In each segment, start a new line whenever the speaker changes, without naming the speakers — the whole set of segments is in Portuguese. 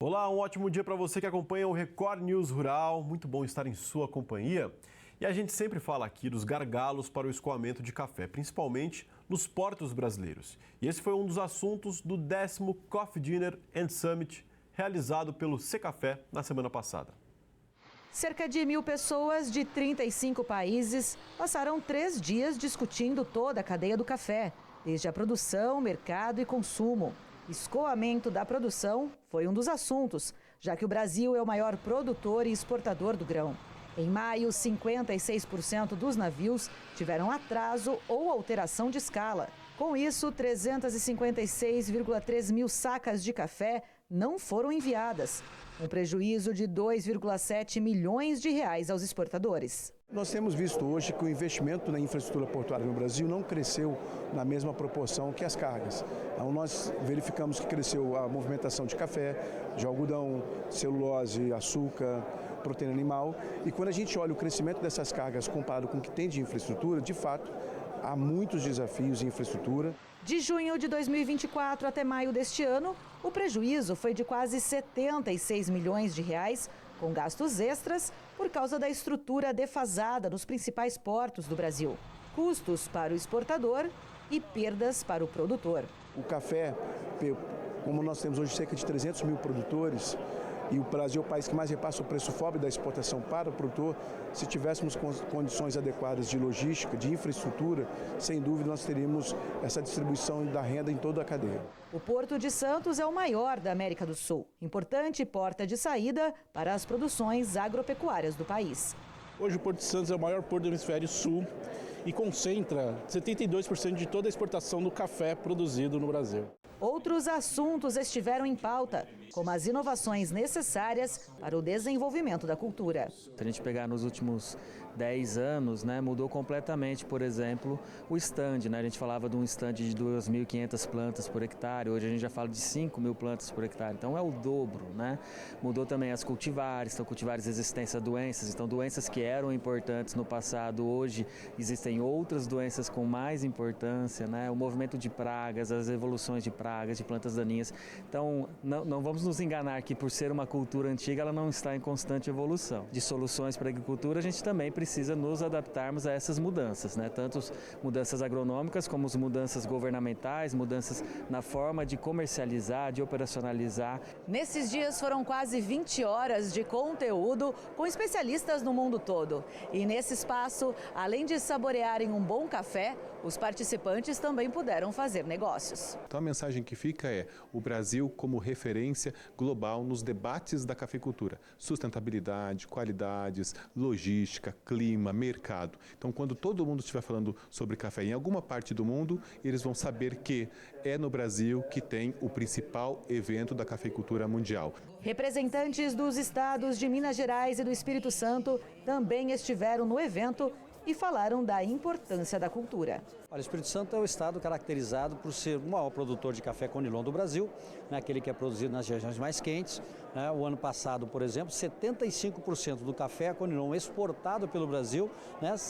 Olá, um ótimo dia para você que acompanha o Record News Rural. Muito bom estar em sua companhia. E a gente sempre fala aqui dos gargalos para o escoamento de café, principalmente nos portos brasileiros. E esse foi um dos assuntos do 10º Coffee Dinner and Summit, realizado pelo Secafé na semana passada.
Cerca de 1.000 pessoas de 35 países passaram 3 dias discutindo toda a cadeia do café, desde a produção, mercado e consumo. Escoamento da produção foi um dos assuntos, já que o Brasil é o maior produtor e exportador do grão. Em maio, 56% dos navios tiveram atraso ou alteração de escala. Com isso, 356,3 mil sacas de café não foram enviadas, um prejuízo de 2,7 milhões de reais aos exportadores.
Nós temos visto hoje que o investimento na infraestrutura portuária no Brasil não cresceu na mesma proporção que as cargas. Então nós verificamos que cresceu a movimentação de café, de algodão, celulose, açúcar, proteína animal. E quando a gente olha o crescimento dessas cargas comparado com o que tem de infraestrutura, de fato, há muitos desafios em infraestrutura.
De junho de 2024 até maio deste ano, o prejuízo foi de quase 76 milhões de reais, com gastos extras por causa da estrutura defasada nos principais portos do Brasil. Custos para o exportador e perdas para o produtor.
O café, como nós temos hoje cerca de 300 mil produtores, e o Brasil é o país que mais repassa o preço FOB da exportação para o produtor, se tivéssemos condições adequadas de logística, de infraestrutura, sem dúvida nós teríamos essa distribuição da renda em toda a cadeia.
O Porto de Santos é o maior da América do Sul, importante porta de saída para as produções agropecuárias do país.
Hoje o Porto de Santos é o maior porto do hemisfério sul e concentra 72% de toda a exportação do café produzido no Brasil.
Outros assuntos estiveram em pauta, como as inovações necessárias para o desenvolvimento da cultura.
Se a gente pegar nos últimos 10 anos, mudou completamente, por exemplo, o stand. A gente falava de um stand de 2.500 plantas por hectare, hoje a gente já fala de 5.000 plantas por hectare, então é o dobro. Mudou também as cultivares, então cultivares resistentes a doenças, então doenças que eram importantes no passado, hoje existem outras doenças com mais importância, o movimento de pragas, as evoluções de pragas, de plantas daninhas. Então, não vamos nos enganar que por ser uma cultura antiga, ela não está em constante evolução. De soluções para a agricultura, a gente também precisa nos adaptarmos a essas mudanças, tanto as mudanças agronômicas como as mudanças governamentais, mudanças na forma de comercializar, de operacionalizar.
Nesses dias foram quase 20 horas de conteúdo com especialistas no mundo todo. E nesse espaço, além de saborearem um bom café, os participantes também puderam fazer negócios.
Então a mensagem que fica é o Brasil como referência global nos debates da cafeicultura. Sustentabilidade, qualidades, logística, clima, mercado. Então quando todo mundo estiver falando sobre café em alguma parte do mundo, eles vão saber que é no Brasil que tem o principal evento da cafeicultura mundial.
Representantes dos estados de Minas Gerais e do Espírito Santo também estiveram no evento e falaram da importância da cultura.
Olha, o Espírito Santo é o estado caracterizado por ser o maior produtor de café Conilon do Brasil, aquele que é produzido nas regiões mais quentes. O ano passado, por exemplo, 75% do café Conilon exportado pelo Brasil,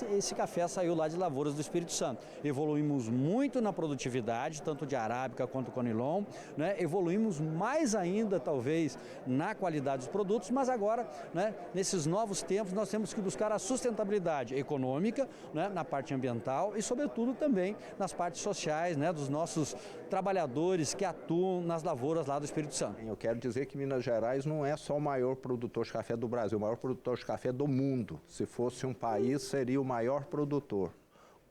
esse café saiu lá de lavouras do Espírito Santo. Evoluímos muito na produtividade, tanto de arábica quanto Conilon, evoluímos mais ainda, talvez, na qualidade dos produtos, mas agora, nesses novos tempos, nós temos que buscar a sustentabilidade econômica, na parte ambiental e, sobretudo, também nas partes sociais, dos nossos trabalhadores que atuam nas lavouras lá do Espírito Santo.
Eu quero dizer que Minas Gerais não é só o maior produtor de café do Brasil, o maior produtor de café do mundo. Se fosse um país, seria o maior produtor.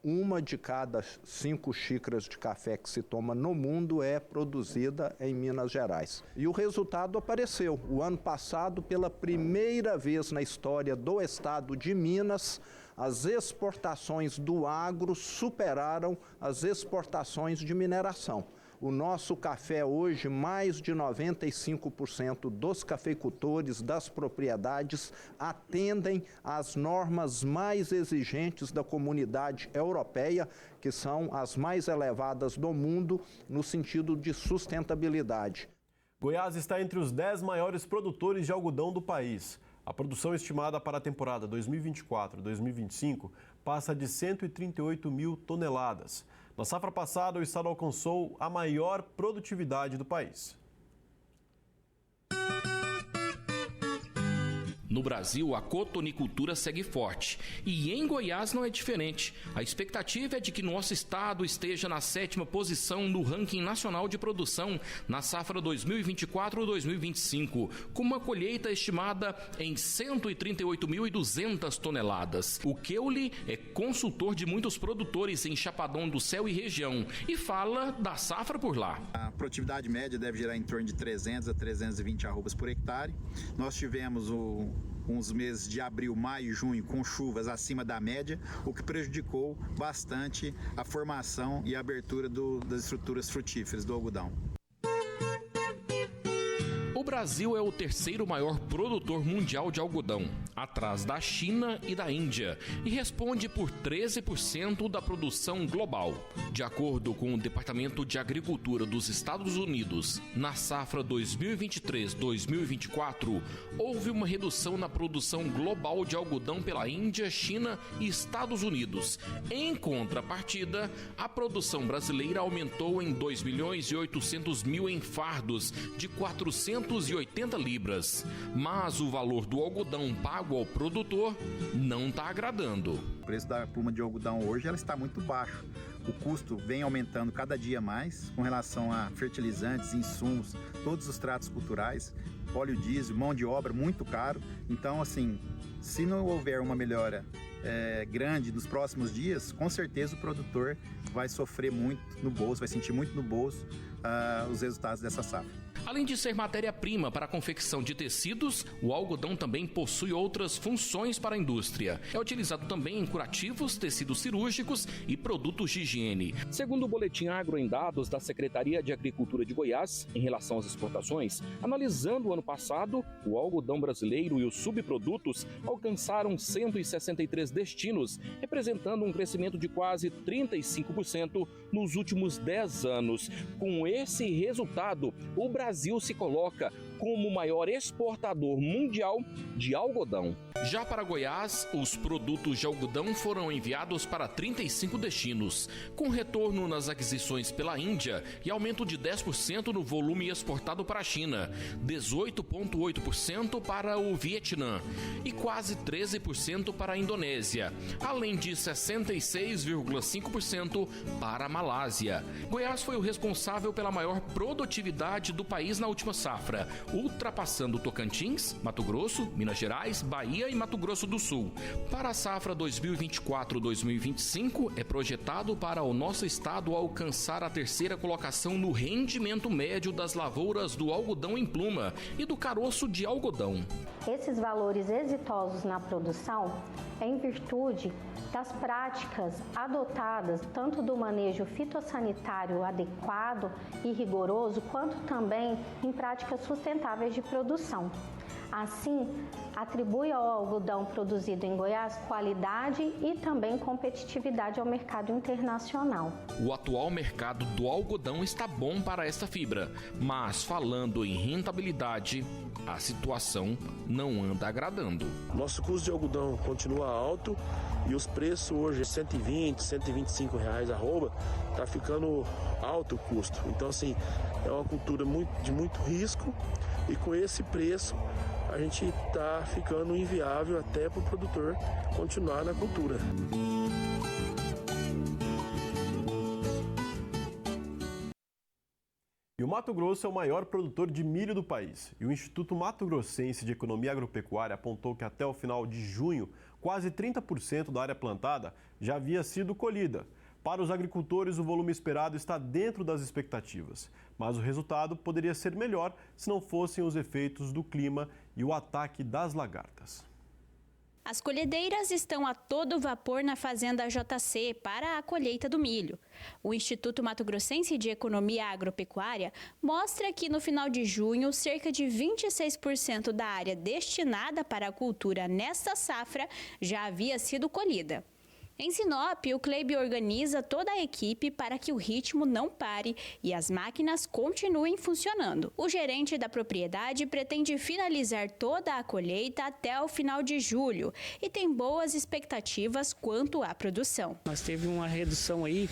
1 de cada 5 xícaras de café que se toma no mundo é produzida em Minas Gerais. E o resultado apareceu. O ano passado, pela primeira vez na história do estado de Minas, as exportações do agro superaram as exportações de mineração. O nosso café hoje, mais de 95% dos cafeicultores das propriedades atendem às normas mais exigentes da comunidade europeia, que são as mais elevadas do mundo no sentido de sustentabilidade.
Goiás está entre os 10 maiores produtores de algodão do país. A produção estimada para a temporada 2024-2025 passa de 138 mil toneladas. Na safra passada, o estado alcançou a maior produtividade do país.
No Brasil, a cotonicultura segue forte e em Goiás não é diferente. A expectativa é de que nosso estado esteja na 7ª posição no ranking nacional de produção na safra 2024-2025, com uma colheita estimada em 138.200 toneladas. O Keuli é consultor de muitos produtores em Chapadão do Céu e região e fala da safra por lá.
A produtividade média deve girar em torno de 300 a 320 arrobas por hectare. Nós tivemos uns meses de abril, maio e junho com chuvas acima da média, o que prejudicou bastante a formação e a abertura das estruturas frutíferas do algodão.
O Brasil é o 3º maior produtor mundial de algodão, atrás da China e da Índia, e responde por 13% da produção global. De acordo com o Departamento de Agricultura dos Estados Unidos, na safra 2023-2024, houve uma redução na produção global de algodão pela Índia, China e Estados Unidos. Em contrapartida, a produção brasileira aumentou em 2.800.000 em fardos de 480 libras, mas o valor do algodão pago ao produtor não está agradando.
O preço da pluma de algodão hoje ela está muito baixo. O custo vem aumentando cada dia mais com relação a fertilizantes, insumos, todos os tratos culturais, óleo diesel, mão de obra muito caro. Então, assim, se não houver uma melhora grande nos próximos dias, com certeza o produtor vai sofrer muito no bolso, vai sentir muito no bolso os resultados dessa safra.
Além de ser matéria-prima para a confecção de tecidos, o algodão também possui outras funções para a indústria. É utilizado também em curativos, tecidos cirúrgicos e produtos de higiene. Segundo o Boletim Agro em Dados da Secretaria de Agricultura de Goiás, em relação às exportações, analisando o ano passado, o algodão brasileiro e os subprodutos alcançaram 163 destinos, representando um crescimento de quase 35% nos últimos 10 anos. Com esse resultado, o Brasil se coloca como o maior exportador mundial de algodão. Já para Goiás, os produtos de algodão foram enviados para 35 destinos, com retorno nas aquisições pela Índia e aumento de 10% no volume exportado para a China, 18,8% para o Vietnã e quase 13% para a Indonésia, além de 66,5% para a Malásia. Goiás foi o responsável pela maior produtividade do país na última safra, ultrapassando Tocantins, Mato Grosso, Minas Gerais, Bahia e Mato Grosso do Sul. Para a safra 2024-2025, é projetado para o nosso estado alcançar a 3ª colocação no rendimento médio das lavouras do algodão em pluma e do caroço de algodão.
Esses valores exitosos na produção é em virtude das práticas adotadas, tanto do manejo fitossanitário adequado e rigoroso, quanto também em práticas sustentáveis de produção. Assim, atribui ao algodão produzido em Goiás qualidade e também competitividade ao mercado internacional.
O atual mercado do algodão está bom para esta fibra, mas falando em rentabilidade, a situação não anda agradando.
Nosso custo de algodão continua alto e os preços hoje, R$120, R$125 arroba, está ficando alto o custo. Então, assim, é uma cultura de muito risco e com esse preço a gente está ficando inviável até para o produtor continuar na cultura.
E o Mato Grosso é o maior produtor de milho do país. E o Instituto Mato Grossense de Economia Agropecuária apontou que até o final de junho, quase 30% da área plantada já havia sido colhida. Para os agricultores, o volume esperado está dentro das expectativas, mas o resultado poderia ser melhor se não fossem os efeitos do clima e o ataque das lagartas.
As colhedeiras estão a todo vapor na Fazenda JC para a colheita do milho. O Instituto Mato Grossense de Economia Agropecuária mostra que no final de junho, cerca de 26% da área destinada para a cultura nesta safra já havia sido colhida. Em Sinop, o Kleib organiza toda a equipe para que o ritmo não pare e as máquinas continuem funcionando. O gerente da propriedade pretende finalizar toda a colheita até o final de julho e tem boas expectativas quanto à produção.
Nós teve uma redução aí,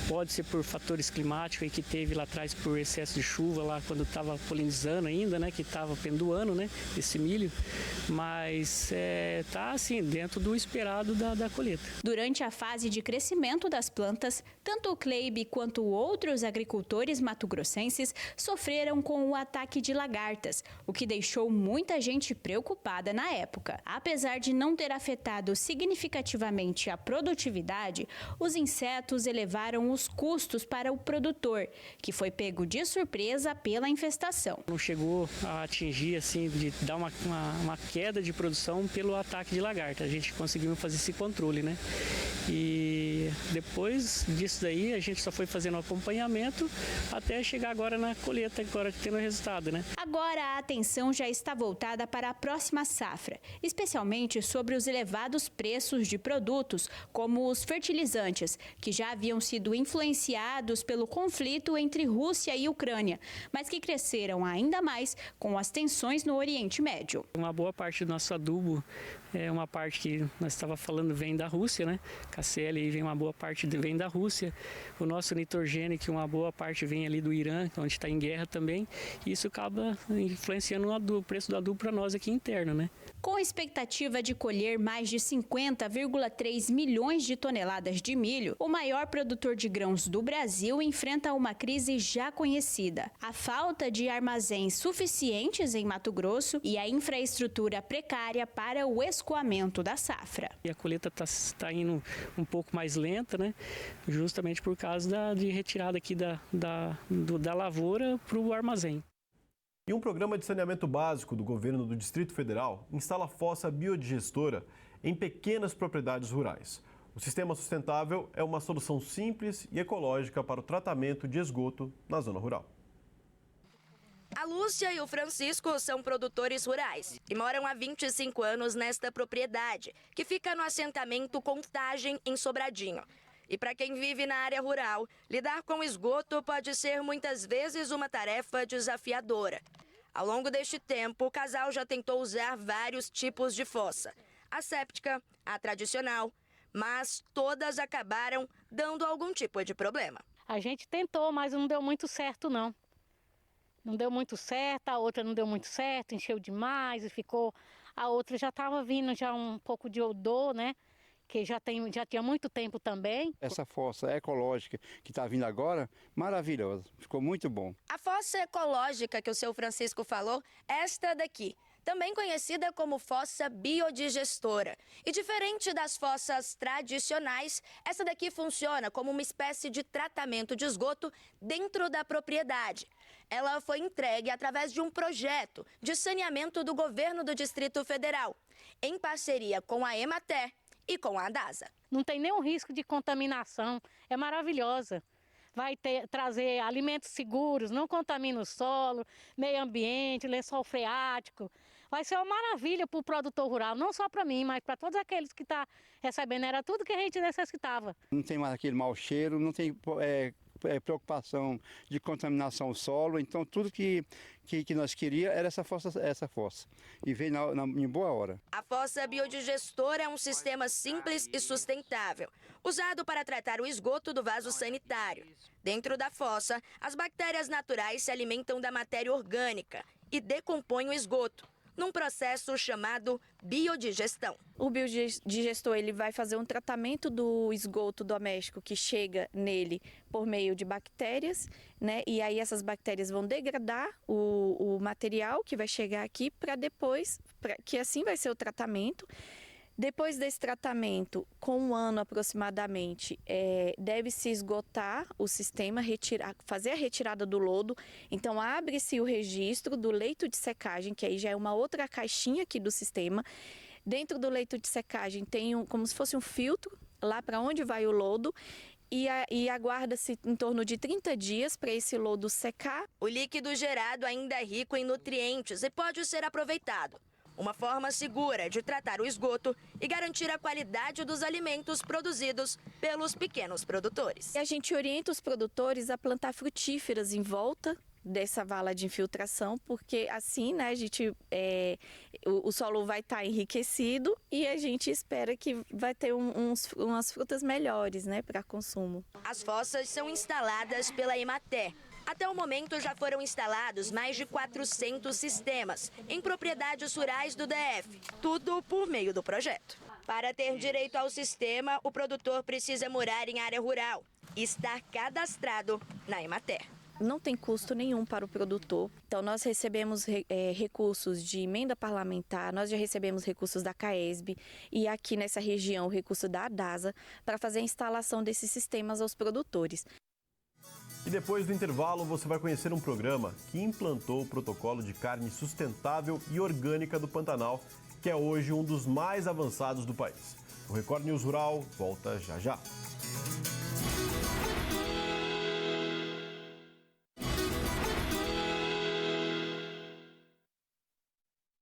pode ser por fatores climáticos aí que teve lá atrás por excesso de chuva lá quando estava polinizando ainda, né, que estava pendoando, né, esse milho, mas tá assim dentro do esperado da colheita.
Durante a fase de crescimento das plantas, tanto o Kleib quanto outros agricultores mato-grossenses sofreram com o ataque de lagartas, o que deixou muita gente preocupada na época. Apesar de não ter afetado significativamente a produtividade, os insetos elevaram os custos para o produtor, que foi pego de surpresa pela infestação.
Não chegou a atingir assim de dar uma queda de produção pelo ataque de lagarta. A gente conseguiu fazer esse controle, né? E depois disso daí a gente só foi fazendo acompanhamento até chegar agora na colheita, agora tendo o resultado, né?
Agora a atenção já está voltada para a próxima safra, especialmente sobre os elevados preços de produtos como os fertilizantes, que já haviam sido influenciados pelo conflito entre Rússia e Ucrânia, mas que cresceram ainda mais com as tensões no Oriente Médio.
Uma boa parte do nosso adubo, uma parte que nós estava falando vem da Rússia, né? KCl vem uma boa parte vem da Rússia. O nosso nitrogênio, que uma boa parte vem ali do Irã, onde está em guerra também. E isso acaba influenciando o preço do adubo para nós aqui interno, né?
Com a expectativa de colher mais de 50,3 milhões de toneladas de milho, o maior produtor de grãos do Brasil enfrenta uma crise já conhecida: a falta de armazéns suficientes em Mato Grosso e a infraestrutura precária para o escoamento da safra.
E a colheita está indo um pouco mais lenta, né? Justamente por causa de retirada aqui da lavoura para o armazém.
E um programa de saneamento básico do governo do Distrito Federal instala fossa biodigestora em pequenas propriedades rurais. O sistema sustentável é uma solução simples e ecológica para o tratamento de esgoto na zona rural.
A Lúcia e o Francisco são produtores rurais e moram há 25 anos nesta propriedade, que fica no assentamento Contagem, em Sobradinho. E para quem vive na área rural, lidar com esgoto pode ser muitas vezes uma tarefa desafiadora. Ao longo deste tempo, o casal já tentou usar vários tipos de fossa: a séptica, a tradicional, mas todas acabaram dando algum tipo de problema.
A gente tentou, mas não deu muito certo, não. Não deu muito certo, a outra não deu muito certo, encheu demais e ficou... A outra já estava vindo já um pouco de odor, né? Que já tinha muito tempo também.
Essa fossa ecológica que está vindo agora, maravilhosa, ficou muito bom.
A fossa ecológica que o seu Francisco falou, esta daqui, também conhecida como fossa biodigestora. E diferente das fossas tradicionais, essa daqui funciona como uma espécie de tratamento de esgoto dentro da propriedade. Ela foi entregue através de um projeto de saneamento do governo do Distrito Federal, em parceria com a Emater e com a DASA.
Não tem nenhum risco de contaminação, é maravilhosa. Vai trazer alimentos seguros, não contamina o solo, meio ambiente, lençol freático. Vai ser uma maravilha para o produtor rural, não só para mim, mas para todos aqueles que estão recebendo. Era tudo que a gente necessitava.
Não tem mais aquele mau cheiro, não tem preocupação de contaminação do solo, então tudo que nós queríamos era essa fossa. E veio em boa hora.
A fossa biodigestora é um sistema simples e sustentável, usado para tratar o esgoto do vaso sanitário. Dentro da fossa, as bactérias naturais se alimentam da matéria orgânica e decompõem o esgoto, num processo chamado biodigestão.
O biodigestor ele vai fazer um tratamento do esgoto doméstico que chega nele por meio de bactérias, né? E aí essas bactérias vão degradar o material que vai chegar aqui para depois, que assim vai ser o tratamento. Depois desse tratamento, com um ano aproximadamente, deve-se esgotar o sistema, fazer a retirada do lodo. Então, abre-se o registro do leito de secagem, que aí já é uma outra caixinha aqui do sistema. Dentro do leito de secagem tem como se fosse um filtro, lá para onde vai o lodo. E aguarda-se em torno de 30 dias para esse lodo secar.
O líquido gerado ainda é rico em nutrientes e pode ser aproveitado. uma forma segura de tratar o esgoto e garantir a qualidade dos alimentos produzidos pelos pequenos produtores.
E a gente orienta os produtores a plantar frutíferas em volta dessa vala de infiltração, porque assim, né, o solo vai estar enriquecido e a gente espera que vai ter umas frutas melhores, né, para consumo.
As fossas são instaladas pela Emater. Até o momento já foram instalados mais de 400 sistemas em propriedades rurais do DF, tudo por meio do projeto. Para ter direito ao sistema, o produtor precisa morar em área rural e estar cadastrado na Emater.
Não tem custo nenhum para o produtor. Então, nós recebemos recursos de emenda parlamentar, nós já recebemos recursos da CAESB e aqui nessa região o recurso da ADASA para fazer a instalação desses sistemas aos produtores.
E depois do intervalo, você vai conhecer um programa que implantou o protocolo de carne sustentável e orgânica do Pantanal, que é hoje um dos mais avançados do país. O Record News Rural volta já já.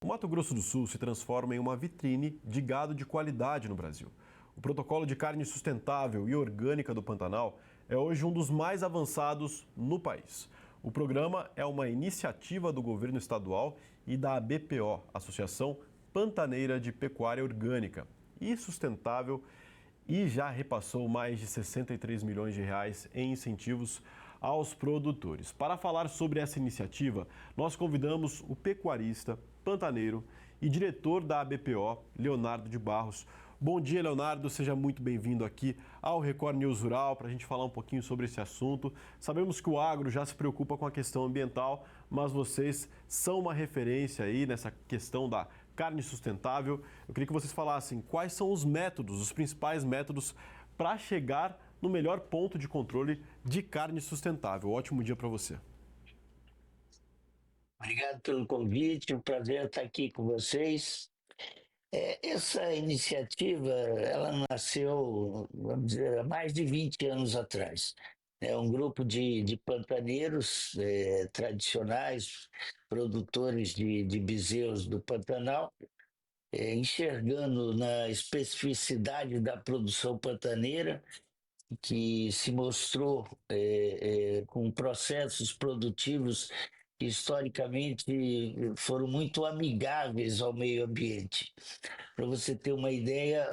O Mato Grosso do Sul se transforma em uma vitrine de gado de qualidade no Brasil. O protocolo de carne sustentável e orgânica do Pantanal é hoje um dos mais avançados no país. O programa é uma iniciativa do governo estadual e da ABPO, Associação Pantaneira de Pecuária Orgânica e Sustentável, e já repassou mais de 63 milhões de reais em incentivos aos produtores. Para falar sobre essa iniciativa, nós convidamos o pecuarista, pantaneiro e diretor da ABPO, Leonardo de Barros. Bom dia, Leonardo. Seja muito bem-vindo aqui ao Record News Rural para a gente falar um pouquinho sobre esse assunto. Sabemos que o agro já se preocupa com a questão ambiental, mas vocês são uma referência aí nessa questão da carne sustentável. Eu queria que vocês falassem quais são os métodos, os principais métodos para chegar no melhor ponto de controle de carne sustentável. Ótimo dia para você.
Obrigado pelo convite, um prazer estar aqui com vocês. Essa iniciativa, ela nasceu, vamos dizer, há mais de 20 anos atrás. É um grupo de pantaneiros tradicionais, produtores de bezerros do Pantanal, enxergando na especificidade da produção pantaneira, que se mostrou com processos produtivos que historicamente foram muito amigáveis ao meio ambiente. Para você ter uma ideia,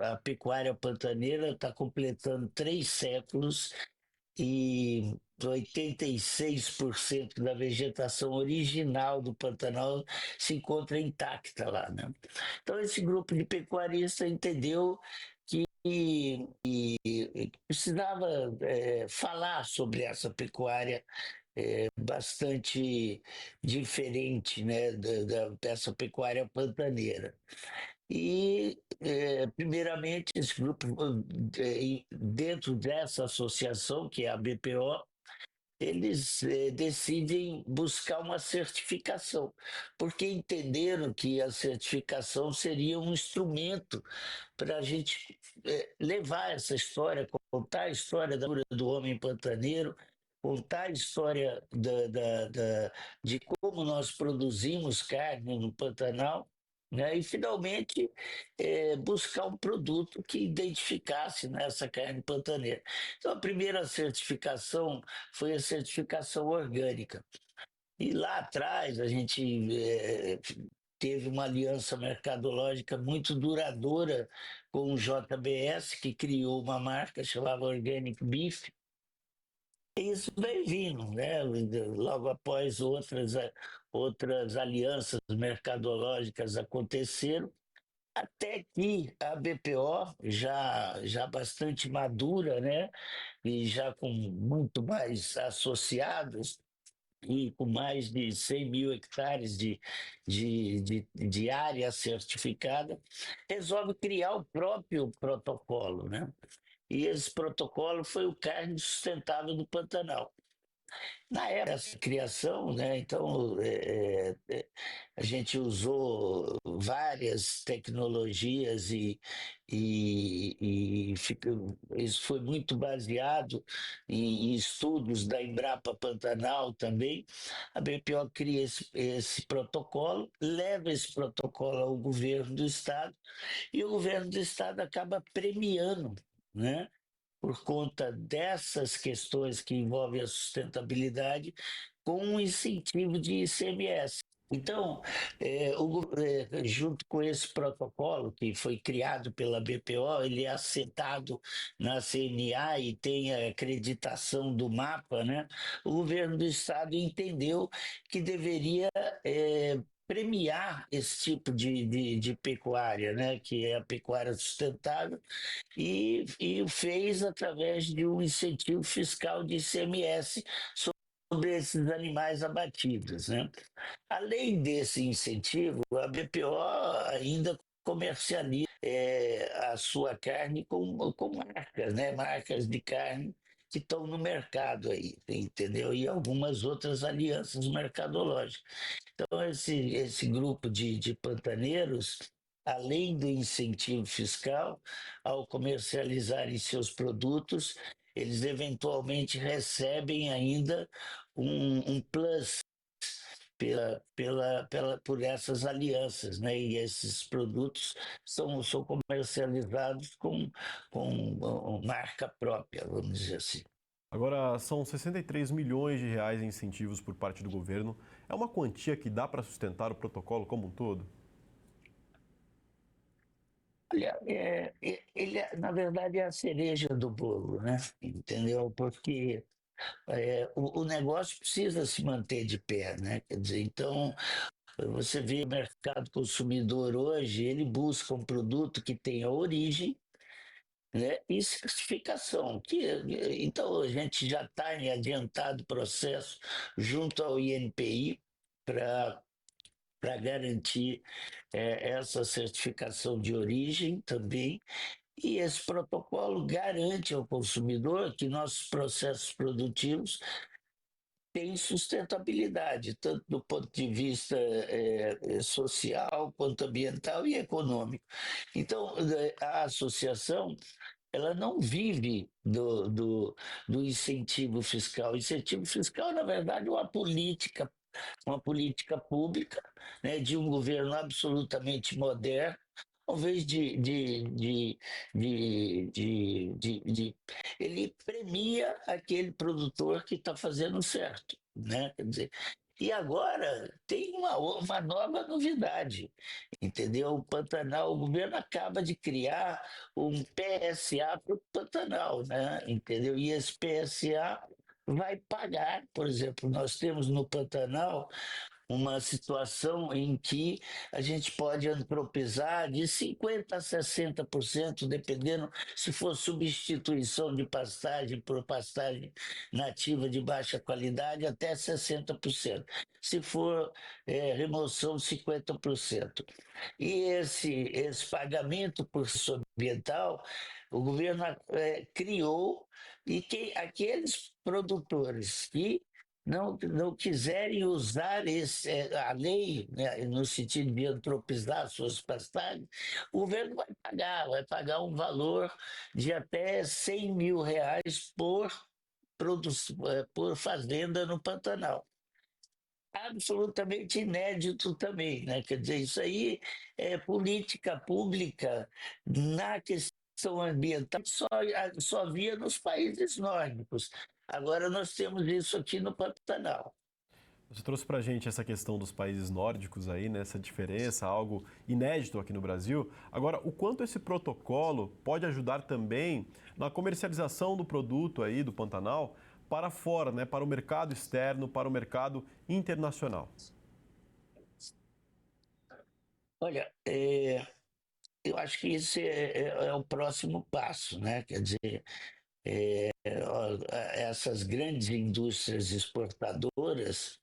a pecuária pantaneira está completando 3 séculos e 86% da vegetação original do Pantanal se encontra intacta lá, né? Então esse grupo de pecuaristas entendeu que precisava falar sobre essa pecuária bastante diferente, né, dessa pecuária pantaneira. E, primeiramente, esse grupo, dentro dessa associação, que é a BPO, eles decidem buscar uma certificação, porque entenderam que a certificação seria um instrumento para a gente levar essa história, contar a história do homem pantaneiro, contar a história de como nós produzimos carne no Pantanal, né? E, finalmente, buscar um produto que identificasse nessa carne pantaneira. Então, a primeira certificação foi a certificação orgânica. E lá atrás, a gente teve uma aliança mercadológica muito duradoura com o JBS, que criou uma marca chamada Organic Beef. Isso vem vindo, né? Logo após outras alianças mercadológicas aconteceram, até que a BPO, já bastante madura, né? E já com muito mais associados, e com mais de 100 mil hectares de área certificada, resolve criar o próprio protocolo, né? E esse protocolo foi o Carne Sustentável do Pantanal. Na época dessa criação, né, então, a gente usou várias tecnologias isso foi muito baseado em estudos da Embrapa Pantanal também. A BPO cria esse protocolo, leva esse protocolo ao governo do estado e o governo do estado acaba premiando, né? Por conta dessas questões que envolvem a sustentabilidade, com um incentivo de ICMS. Então, junto com esse protocolo que foi criado pela BPO, ele é assentado na CNA e tem a acreditação do mapa, né? O governo do estado entendeu que deveria premiar esse tipo de pecuária, né? Que é a pecuária sustentável, e o fez através de um incentivo fiscal de ICMS sobre esses animais abatidos, né? Além desse incentivo, a BPO ainda comercializa a sua carne com marcas, né? Marcas de carne que estão no mercado aí, entendeu? E algumas outras alianças mercadológicas. Então, esse grupo de pantaneiros, além do incentivo fiscal, ao comercializarem seus produtos, eles eventualmente recebem ainda um plus por essas alianças, né? E esses produtos são comercializados com marca própria, vamos dizer assim.
Agora, são 63 milhões de reais em incentivos por parte do governo. É uma quantia que dá para sustentar o protocolo como um todo?
Olha, ele, na verdade, é a cereja do bolo, né? Entendeu? Porque o negócio precisa se manter de pé, né? Quer dizer, então, você vê o mercado consumidor hoje, ele busca um produto que tenha origem, né, e certificação. Então, a gente já está em adiantado processo junto ao INPI para garantir essa certificação de origem também. E esse protocolo garante ao consumidor que nossos processos produtivos têm sustentabilidade, tanto do ponto de vista social, quanto ambiental e econômico. Então, a associação ela não vive do incentivo fiscal. O incentivo fiscal, na verdade, é uma política pública, né, de um governo absolutamente moderno, ao invés ele premia aquele produtor que está fazendo certo, né? Quer dizer, e agora tem uma nova novidade, entendeu? O Pantanal, o governo acaba de criar um PSA para o Pantanal, né? Entendeu? E esse PSA vai pagar, por exemplo, nós temos no Pantanal uma situação em que a gente pode antropizar de 50% a 60%, dependendo se for substituição de pastagem por pastagem nativa de baixa qualidade, até 60%. Se for remoção, 50%. E esse pagamento por serviço ambiental, o governo criou, e que aqueles produtores que não quiserem usar a lei, né, no sentido de antropizar suas pastagens, o governo vai pagar um valor de até R$ 100 mil por fazenda no Pantanal. Absolutamente inédito também, né? Quer dizer, isso aí é política pública na questão ambiental, só havia nos países nórdicos. Agora nós temos isso aqui no Pantanal.
Você trouxe para a gente essa questão dos países nórdicos aí, né? Essa diferença, algo inédito aqui no Brasil. Agora, o quanto esse protocolo pode ajudar também na comercialização do produto aí do Pantanal para fora, né? Para o mercado externo, para o mercado internacional?
Olha, eu acho que esse é o próximo passo, né? Quer dizer, essas grandes indústrias exportadoras,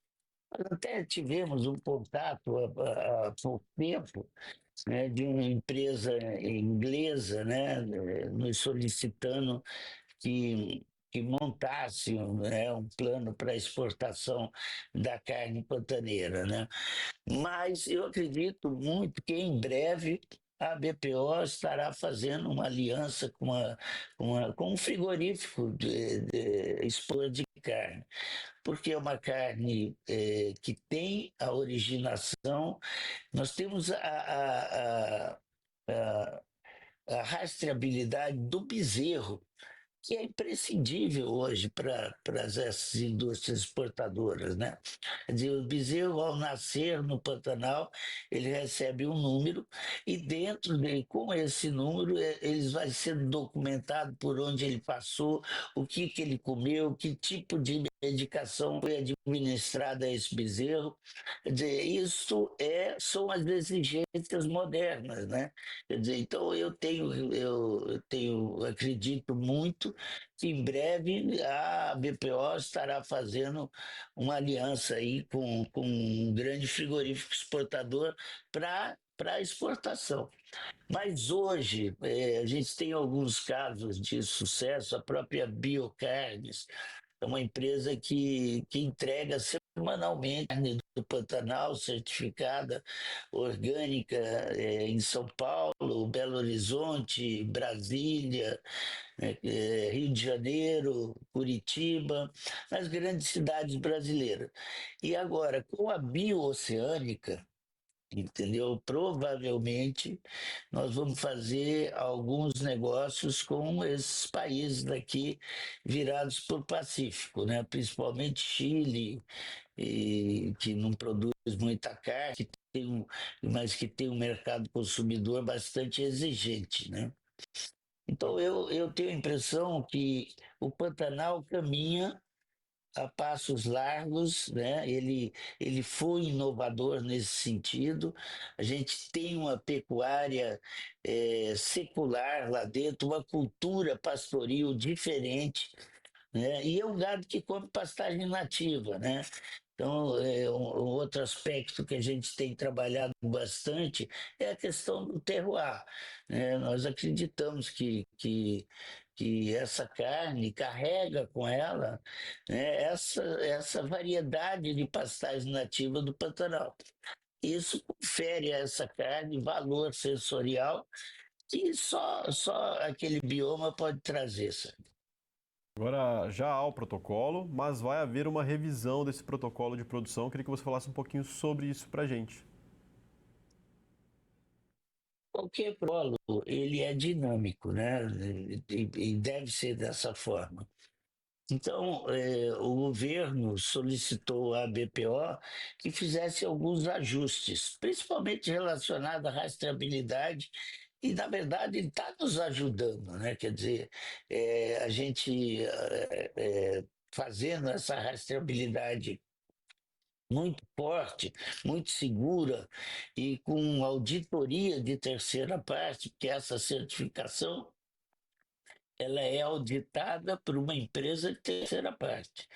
até tivemos um contato há pouco tempo, né, de uma empresa inglesa, né, nos solicitando que que montasse um plano para exportação da carne pantaneira, né? Mas eu acredito muito que em breve a BPO estará fazendo uma aliança com um frigorífico de expor de carne, porque é uma carne que tem a originação. Nós temos a rastreabilidade do bezerro, que é imprescindível hoje para essas indústrias exportadoras, né? Quer dizer, o bezerro, ao nascer no Pantanal, ele recebe um número e dentro dele, com esse número, ele vai sendo documentado por onde ele passou, o que ele comeu, que tipo de medicação foi administrada a esse bezerro. Quer dizer, isso são as exigências modernas, né? Quer dizer, então acredito muito que em breve a BPO estará fazendo uma aliança aí com um grande frigorífico exportador para exportação. Mas hoje a gente tem alguns casos de sucesso, a própria Biocarnes é uma empresa que entrega semanalmente carne do Pantanal, certificada, orgânica, em São Paulo, Belo Horizonte, Brasília, Rio de Janeiro, Curitiba, nas grandes cidades brasileiras. E agora, com a Biooceânica, entendeu? Provavelmente nós vamos fazer alguns negócios com esses países daqui virados para o Pacífico, né? Principalmente Chile, que não produz muita carne, mas que tem um mercado consumidor bastante exigente, né? Então eu tenho a impressão que o Pantanal caminha a passos largos, né? Ele foi inovador nesse sentido. A gente tem uma pecuária secular lá dentro, uma cultura pastoril diferente, né? E é um gado que come pastagem nativa, né? Então, um outro aspecto que a gente tem trabalhado bastante é a questão do terroir, né? Nós acreditamos que essa carne carrega com ela, né, essa variedade de pastagem nativa do Pantanal. Isso confere a essa carne valor sensorial que só aquele bioma pode trazer, sabe?
Agora já há o protocolo, mas vai haver uma revisão desse protocolo de produção. Eu queria que você falasse um pouquinho sobre isso para a gente.
Qualquer protocolo, ele é dinâmico, né? E deve ser dessa forma. Então, o governo solicitou à BPO que fizesse alguns ajustes, principalmente relacionados à rastreabilidade, e, na verdade, ele está nos ajudando, né? Quer dizer, a gente fazendo essa rastreabilidade muito forte, muito segura e com auditoria de terceira parte, porque essa certificação ela é auditada por uma empresa de terceira parte.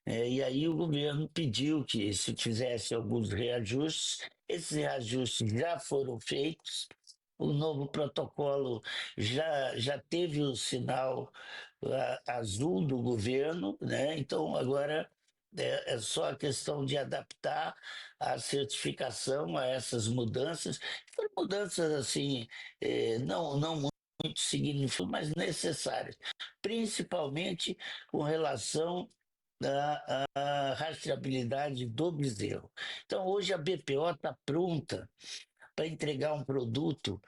E aí o governo pediu que se fizesse alguns reajustes, esses reajustes já foram feitos, o novo protocolo já teve o sinal azul do governo, né? Então agora é só a questão de adaptar a certificação a essas mudanças. Foram mudanças assim, não muito significativas, mas necessárias, principalmente com relação à rastreabilidade do bezerro. Então, hoje a BPO está pronta para entregar um produto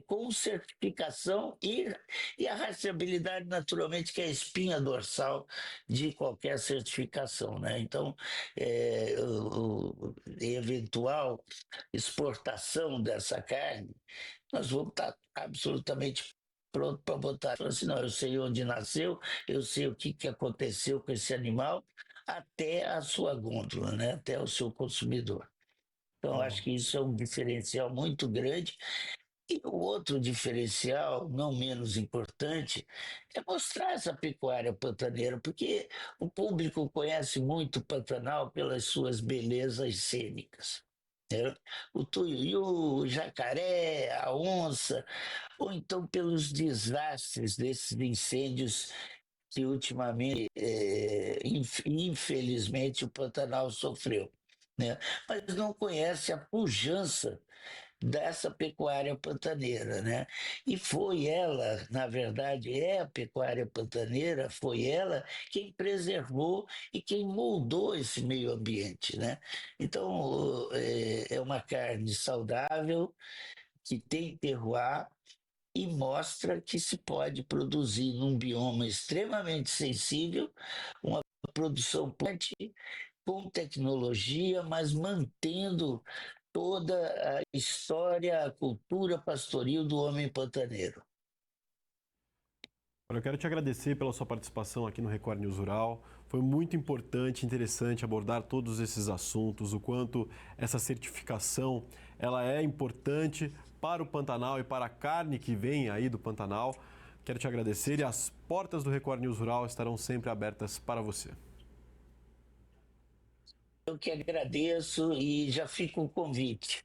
com certificação e a rastreabilidade, naturalmente, que é a espinha dorsal de qualquer certificação, né? Então, eventual exportação dessa carne, nós vamos estar absolutamente pronto para botar. Assim, não, eu sei onde nasceu, eu sei o que aconteceu com esse animal, até a sua gôndola, né? Até o seu consumidor. Então, acho que isso é um diferencial muito grande. E o outro diferencial, não menos importante, é mostrar essa pecuária pantaneira, porque o público conhece muito o Pantanal pelas suas belezas cênicas. né? O tuiuiu, o jacaré, a onça, ou então pelos desastres desses incêndios que ultimamente, infelizmente, o Pantanal sofreu, né? Mas não conhece a pujança dessa pecuária pantaneira, né? E foi ela, na verdade, é a pecuária pantaneira, foi ela quem preservou e quem moldou esse meio ambiente, né? Então, é uma carne saudável, que tem terroir e mostra que se pode produzir num bioma extremamente sensível, uma produção com tecnologia, mas mantendo toda a história, a cultura pastoril do homem pantaneiro.
Eu quero te agradecer pela sua participação aqui no Record News Rural. Foi muito importante, interessante abordar todos esses assuntos, o quanto essa certificação ela é importante para o Pantanal e para a carne que vem aí do Pantanal. Quero te agradecer e as portas do Record News Rural estarão sempre abertas para você.
Eu que agradeço e já fica o convite.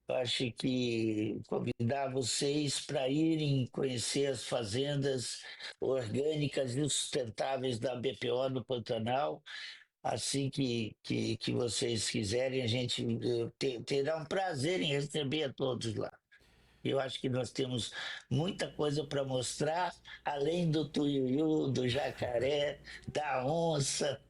Eu acho que convidar vocês para irem conhecer as fazendas orgânicas e sustentáveis da BPO no Pantanal. Assim que vocês quiserem, a gente terá um prazer em receber a todos lá. Eu acho que nós temos muita coisa para mostrar, além do tuiuiu, do jacaré, da onça.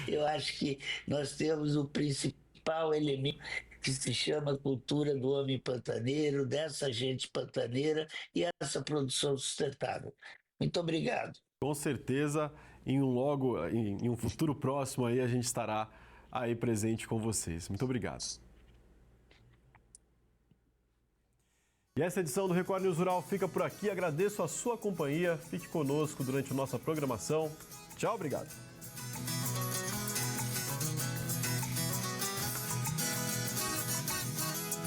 Eu acho que nós temos o principal elemento que se chama cultura do homem pantaneiro, dessa gente pantaneira e essa produção sustentável. Muito obrigado.
Com certeza, em um futuro próximo aí a gente estará aí presente com vocês. Muito obrigado. E essa edição do Record News Rural fica por aqui. Agradeço a sua companhia. Fique conosco durante a nossa programação. Tchau, obrigado.